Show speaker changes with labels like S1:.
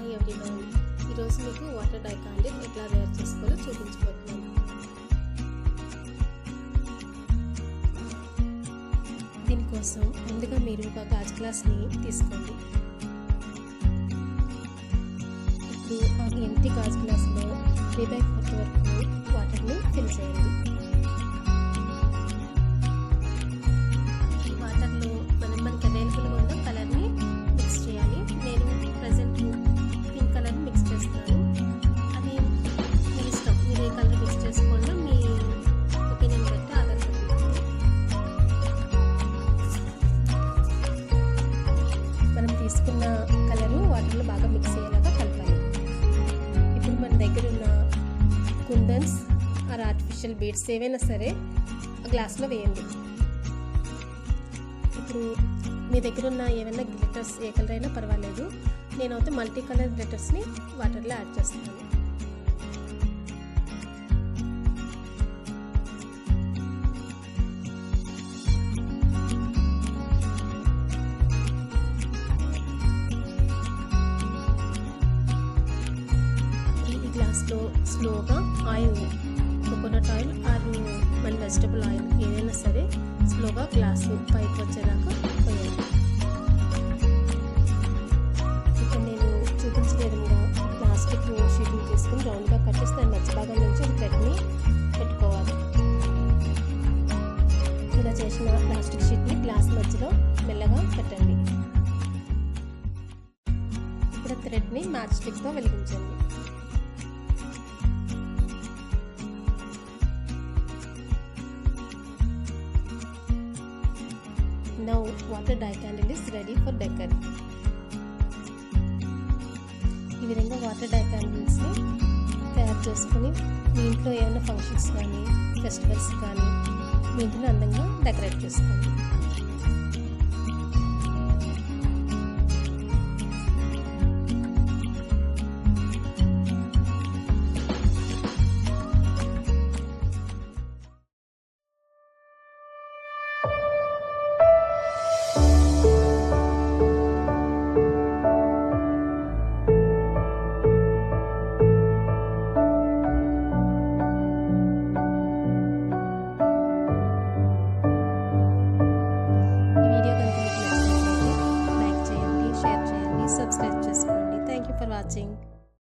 S1: Hi everyone, ఈరోజు మీకు water die candle ఎట్లా తయారు చేసుకోవాలో చూపించబోతున్నాను. దీనికోసం ముందుగా మీరు ఒక గాజు గ్లాస్ని తీసుకోండి. ఇప్పుడు ఆ ఎంటీ గాజు గ్లాస్లో 3/4 వరకు వాటర్ని ఫిల్ చేయండి. ఈ వాటర్లో మనకి అవైలబుల్గా ఉన్న కలర్ని మిక్స్ చేయాలి. నేను ప్రజెంట్ పింక్ కలర్ మిక్స్ చేస్తున్నాను. అది మీ ఇష్టం, మీరు ఏ కలర్ మిక్స్ చేసుకోవాలో మీ ఒపీనియన్ బట్టి ఆధారపడుతుంది. మనం తీసుకున్న కలరు వాటర్లో బాగా మిక్స్ అయ్యేలాగా కలపాలి. ఇప్పుడు మన దగ్గర ఉన్న కుందన్స్ ఆర్ ఆర్టిఫిషియల్ బీడ్స్ ఏవైనా సరే గ్లాస్లో వేయండి. ఇప్పుడు మీ దగ్గర ఉన్న ఏమైనా గ్లిటర్స్ ఏ కలర్ అయినా పర్వాలేదు. నేనైతే మల్టీ కలర్ గ్లిటర్స్ని వాటర్లో యాడ్ చేస్తున్నాను. ఈ గ్లాస్లో స్లోగా ఆయిల్, కోకోనట్ ఆయిల్ ఆర్ మన వెజిటబుల్ ఆయిల్ ఏదైనా సరే స్లోగా గ్లాసు పైకి వచ్చేదాకా పోయాలి. ఇక్కడ నేను చూపించిన విధంగా ప్లాస్టిక్ షీట్ని తీసుకుని రౌండ్గా కట్ చేసి దాని మధ్య భాగం నుంచి థ్రెడ్ని పెట్టుకోవాలి. ఇలా చేసిన ప్లాస్టిక్ షీట్ని గ్లాస్ మధ్యలో మెల్లగా పెట్టండి. ఇప్పుడు థ్రెడ్ని మ్యాచ్ స్టిక్తో వెలిగించండి. Now water dye candle is ready for decor. ఈ విధంగా వాటర్ డై క్యాండిల్స్ని తయారు చేసుకుని మీ ఇంట్లో ఏమైనా ఫంక్షన్స్ కానీ ఫెస్టివల్స్ కానీ మీ ఇంటిని అందంగా డెకరేట్ చేసుకోండి.